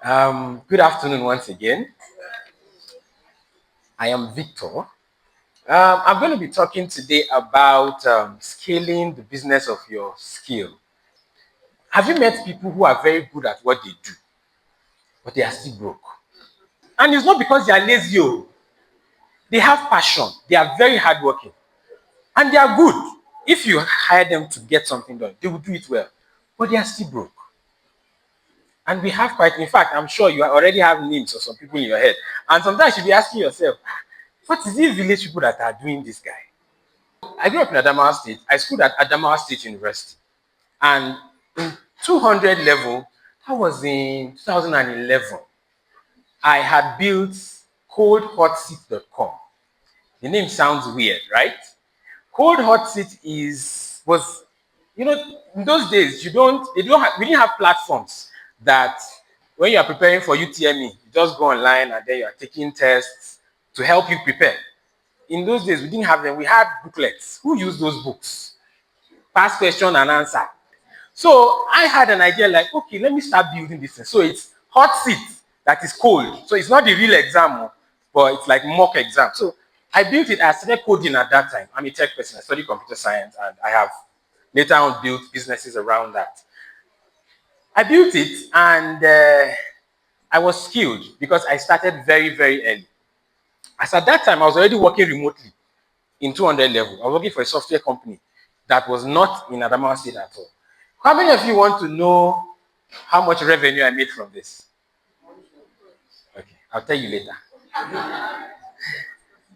Good afternoon once again. I am Victor. I'm going to be talking today about scaling the business of your skill. Have you met people who are very good at what they do, but they are still broke? And it's not because they are lazy. Oh. They have passion. They are very hardworking. And they are good. If you hire them to get something done, they will do it well. But they are still broke. And we have quite, in fact, I'm sure you already have names of some people in your head. And sometimes you'll be asking yourself, what is these village people that are doing this guy? I grew up in Adamawa State. I schooled at Adamawa State University. And in 200 level, that was in 2011, I had built coldhotseat.com. The name sounds weird, right? Cold Hot Seat was, in those days, we didn't have platforms that when you are preparing for UTME, you just go online and then you are taking tests to help you prepare. In those days, we didn't have them. We had booklets. Who used those books? Past question and answer. So I had an idea like, okay, let me start building this thing. So it's hot seat that is cold. So it's not the real exam, but it's like mock exam. So I built it. I started coding at that time. I'm a tech person. I studied computer science, and I have later on built businesses around that. I built it, and I was skilled because I started very, very early. As at that time, I was already working remotely in 200 level. I was working for a software company that was not in Adamawa State at all. How many of you want to know how much revenue I made from this? Okay, I'll tell you later.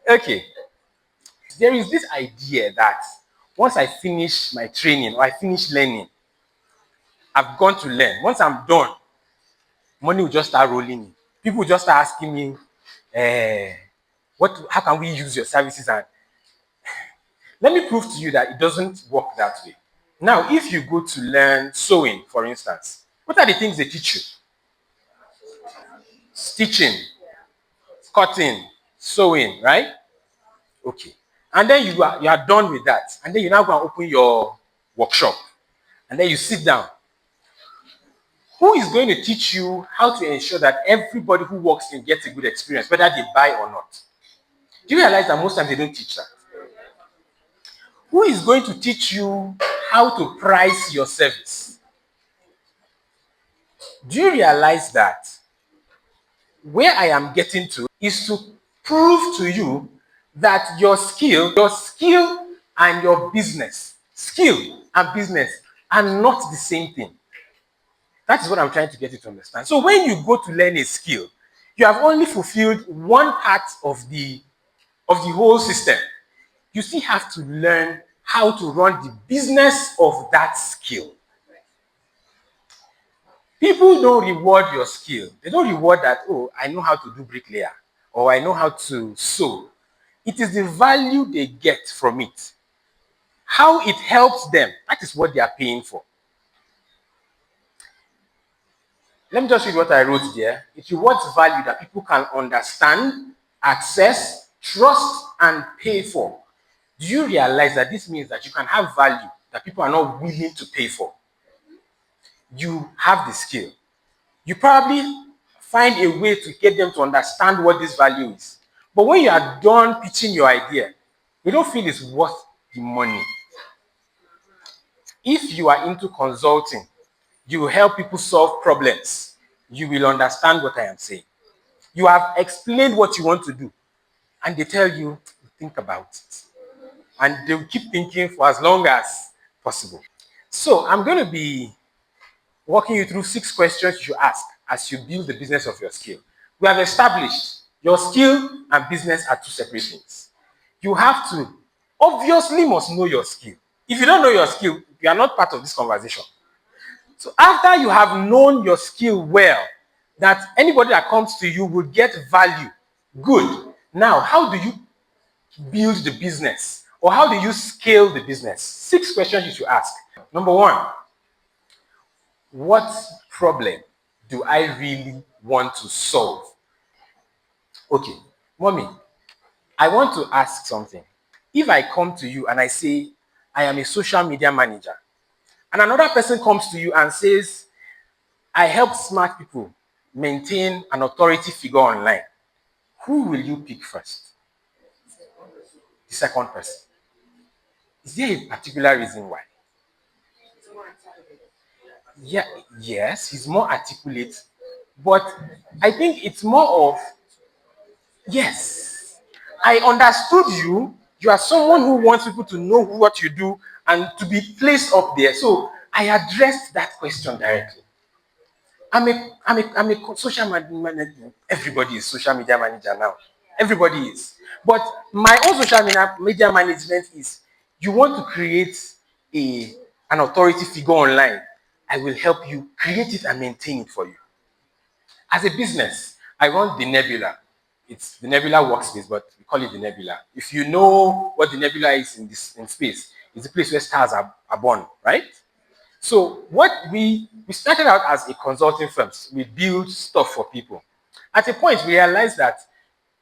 Okay, there is this idea that once I finish my training or I finish learning, I've gone to learn. Once I'm done, money will just start rolling in. People will just start asking me, how can we use your services? And let me prove to you that it doesn't work that way. Now, if you go to learn sewing, for instance, what are the things they teach you? Stitching, cutting, sewing, right? Okay. And then you are done with that. And then you now go and open your workshop. And then you sit down. Who is going to teach you how to ensure that everybody who works in gets a good experience, whether they buy or not? Do you realize that most times they don't teach that? Who is going to teach you how to price your service? Do you realize that where I am getting to is to prove to you that your skill and your business, skill and business are not the same thing. That is what I'm trying to get you to understand. So when you go to learn a skill, you have only fulfilled one part of the whole system. You still have to learn how to run the business of that skill. People don't reward your skill. They don't reward that, oh, I know how to do bricklayer or I know how to sew. It is the value they get from it. How it helps them. That is what they are paying for. Let me just read what I wrote there. It rewards value that people can understand, access, trust, and pay for. Do you realize that this means that you can have value that people are not willing to pay for? You have the skill. You probably find a way to get them to understand what this value is. But when you are done pitching your idea, they don't feel it's worth the money. If you are into consulting, you will help people solve problems. You will understand what I am saying. You have explained what you want to do, and they tell you, think about it. And they will keep thinking for as long as possible. So I'm going to be walking you through 6 questions you should ask as you build the business of your skill. We have established your skill and business are 2 separate things. You have to, obviously must know your skill. If you don't know your skill, you are not part of this conversation. So after you have known your skill well, that anybody that comes to you will get value, good. Now, how do you build the business? Or how do you scale the business? 6 questions you should ask. Number 1, what problem do I really want to solve? Okay, mommy, I want to ask something. If I come to you and I say, I am a social media manager, and another person comes to you and says, I help smart people, maintain an authority figure online, who will you pick first? The second person. Is there a particular reason why? Yeah, yes, he's more articulate, but I think it's more of yes. I understood you. You are someone who wants people to know what you do and to be placed up there. So I addressed that question directly. I'm a social manager. Everybody is social media manager now. Everybody is. But my own social media management is you want to create a an authority figure online. I will help you create it and maintain it for you. As a business, I run the Nebula. It's the Nebula workspace, but we call it the Nebula. If you know what the Nebula is in space, it's the place where stars are born, right? So what we started out as a consulting firm. We build stuff for people. At a point, we realized that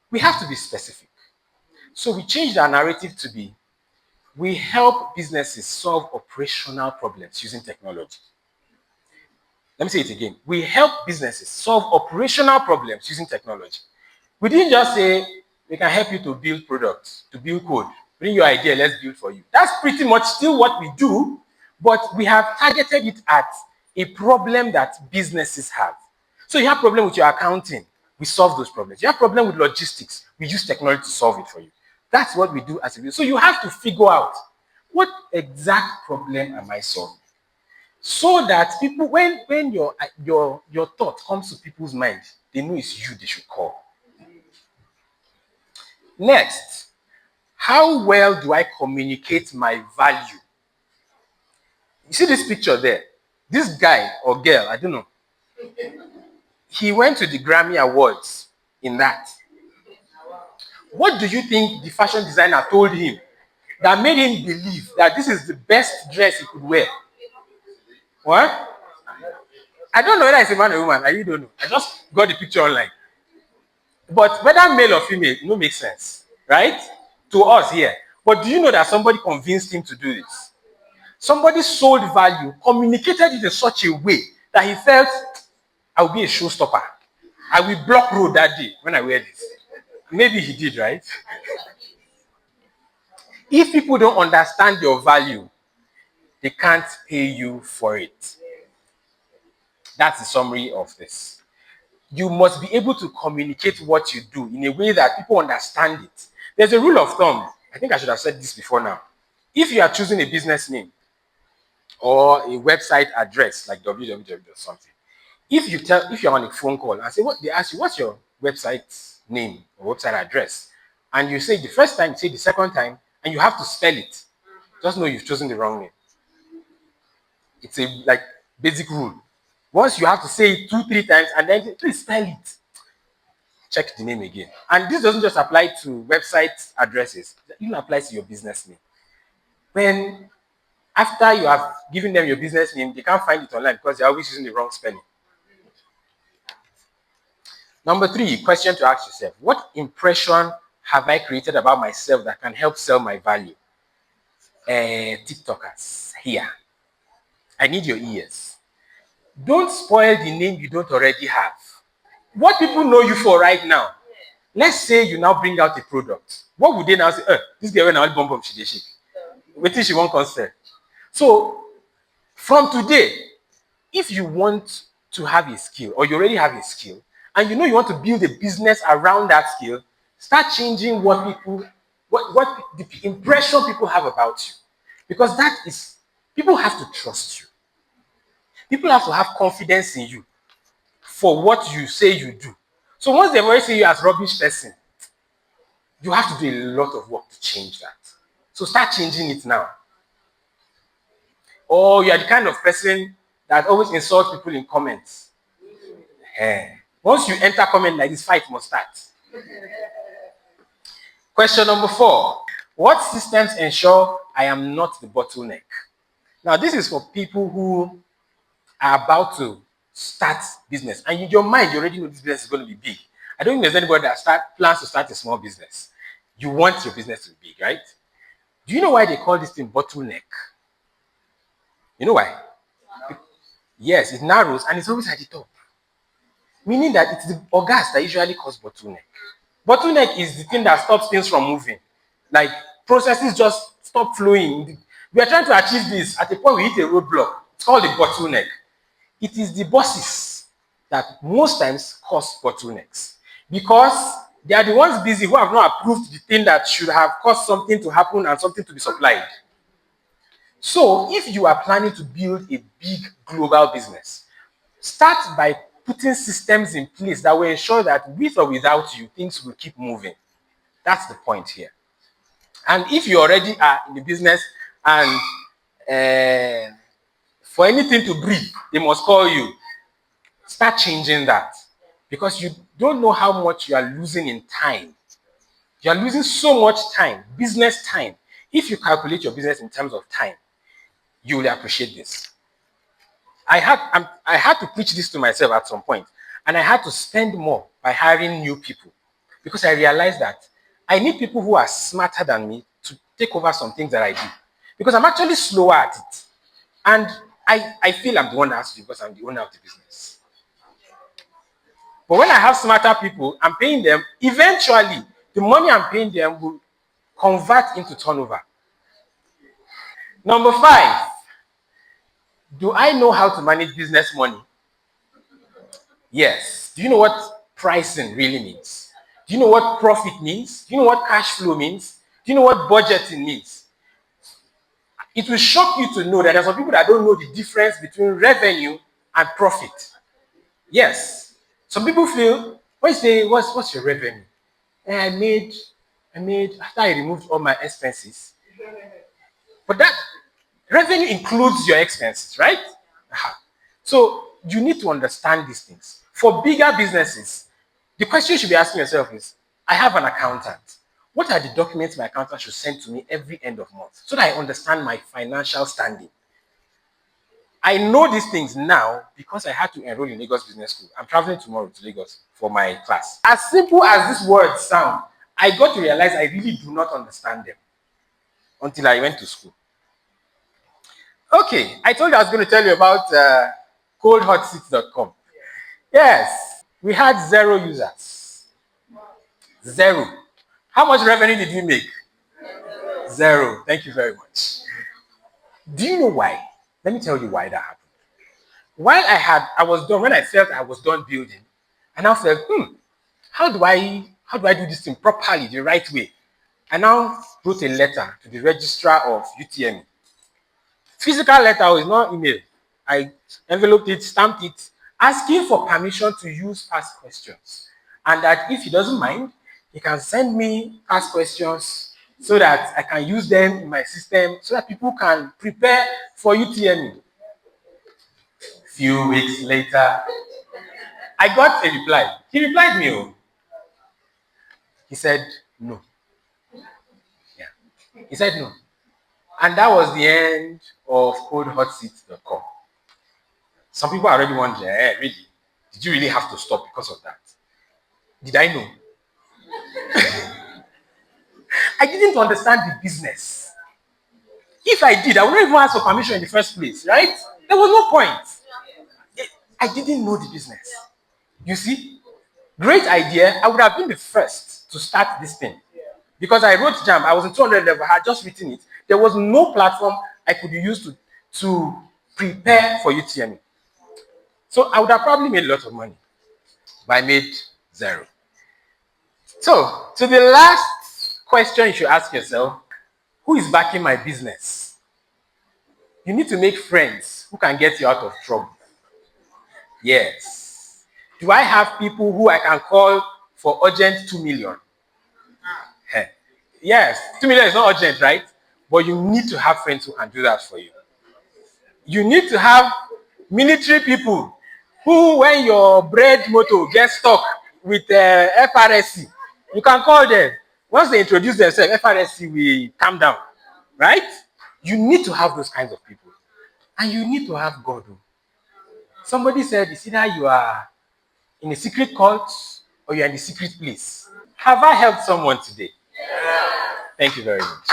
we have to be specific. So we changed our narrative to be we help businesses solve operational problems using technology. Let me say it again. We help businesses solve operational problems using technology. We didn't just say we can help you to build products, to build code. Bring your idea, let's build for you. That's pretty much still what we do, but we have targeted it at a problem that businesses have. So you have a problem with your accounting, we solve those problems. You have a problem with logistics, we use technology to solve it for you. That's what we do as a business. So you have to figure out what exact problem am I solving? So that people, when your thought comes to people's mind, they know it's you they should call. Next, how well do I communicate my value? You see this picture there? This guy or girl, I don't know. He went to the Grammy Awards in that. What do you think the fashion designer told him that made him believe that this is the best dress he could wear? What? I don't know whether it's a man or woman. I really don't know. I just got the picture online. But whether male or female, it no makes sense, right? To us here. But do you know that somebody convinced him to do this? Somebody sold value, communicated it in such a way that he felt, I will be a showstopper. I will block road that day when I wear this. Maybe he did, right? If people don't understand your value, they can't pay you for it. That's the summary of this. You must be able to communicate what you do in a way that people understand it. There's a rule of thumb. I think I should have said this before now. If you are choosing a business name or a website address like www or something, if you're on a phone call and say what they ask you, what's your website name or website address? And you say the first time, you say the second time, and you have to spell it. Just know you've chosen the wrong name. It's a like basic rule. Once you have to say it 2, 3 times and then please spell it. Check the name again. And this doesn't just apply to website addresses, it even applies to your business name. When after you have given them your business name, they can't find it online because they're always using the wrong spelling. Number 3, question to ask yourself. What impression have I created about myself that can help sell my value? TikTokers, here. I need your ears. Don't spoil the name you don't already have. What people know you for right now. Let's say you now bring out a product. What would they now say? This girl now bomb she dey shake. Wait till she won't concert. So from today, if you want to have a skill or you already have a skill and you know you want to build a business around that skill, start changing what the impression people have about you. Because that is, people have to trust you. People have to have confidence in you for what you say you do. So once they've already seen you as rubbish person, you have to do a lot of work to change that. So start changing it now. Or you are the kind of person that always insults people in comments. Once you enter comment like this, fight must start. Question number 4. What systems ensure I am not the bottleneck? Now, this is for people who are about to start business. And in your mind, you already know this business is going to be big. I don't think there's anybody that plans to start a small business. You want your business to be big, right? Do you know why they call this thing bottleneck? You know why? Yes, it narrows and it's always at the top. Meaning that it's the orgas that usually cause bottleneck. Bottleneck is the thing that stops things from moving. Like processes just stop flowing. We are trying to achieve this. At a point, we hit a roadblock. It's called a bottleneck. It is the bosses that most times cause bottlenecks because they are the ones busy who have not approved the thing that should have caused something to happen and something to be supplied. So if you are planning to build a big global business, start by putting systems in place that will ensure that with or without you, things will keep moving. That's the point here. And if you already are in the business and for anything to breathe, they must call you. Start changing that because you don't know how much you are losing in time. You are losing so much time, business time. If you calculate your business in terms of time, you will appreciate this. I had to preach this to myself at some point, and I had to spend more by hiring new people because I realized that I need people who are smarter than me to take over some things that I do because I'm actually slower at it. And I feel I'm the one that has to do because I'm the owner of the business. But when I have smarter people, I'm paying them, eventually, the money I'm paying them will convert into turnover. Number 5, do I know how to manage business money? Yes. Do you know what pricing really means? Do you know what profit means? Do you know what cash flow means? Do you know what budgeting means? It will shock you to know that there are some people that don't know the difference between revenue and profit. Yes. Some people feel, when you say, what's your revenue? And I made, after I removed all my expenses. But that revenue includes your expenses, right? So you need to understand these things. For bigger businesses, the question you should be asking yourself is, I have an accountant. What are the documents my accountant should send to me every end of month so that I understand my financial standing? I know these things now because I had to enroll in Lagos Business School. I'm traveling tomorrow to Lagos for my class. As simple as these words sound, I got to realize I really do not understand them until I went to school. Okay, I told you I was going to tell you about coldhotseats.com. Yes, we had 0 users. 0. How much revenue did we make? 0. Thank you very much. Do you know why? Let me tell you why that happened. While I was done, when I felt I was done building, I now felt, how do I do this thing properly, the right way? I now wrote a letter to the registrar of UTM. Physical letter is not email. I enveloped it, stamped it, asking for permission to use past questions. And that if he doesn't mind, he can send me past questions so that I can use them in my system so that people can prepare for UTME. Few weeks later, I got a reply. He replied me. Oh. He said no. Yeah. He said no. And that was the end of coldhotseat.com. Some people are already wondering, really? Did you really have to stop because of that? Did I know? I didn't understand the business. If I did, I wouldn't even ask for permission in the first place, right? There was no point. I didn't know the business. You see? Great idea. I would have been the first to start this thing. Because I wrote Jam, I was in 200 level, I had just written it. There was no platform I could use to prepare for UTME. So I would have probably made a lot of money. But I made 0. So the last question you should ask yourself, who is backing my business? You need to make friends who can get you out of trouble. Yes. Do I have people who I can call for urgent 2 million? Yes, 2 million is not urgent, right? But you need to have friends who can do that for you. You need to have military people who, when your bread motor gets stuck with FRSC, you can call them. Once they introduce themselves, FRSC will calm down, right? You need to have those kinds of people. And you need to have God. Somebody said it's either you are in a secret cult or you're in the secret place. Have I helped someone today? Thank you very much.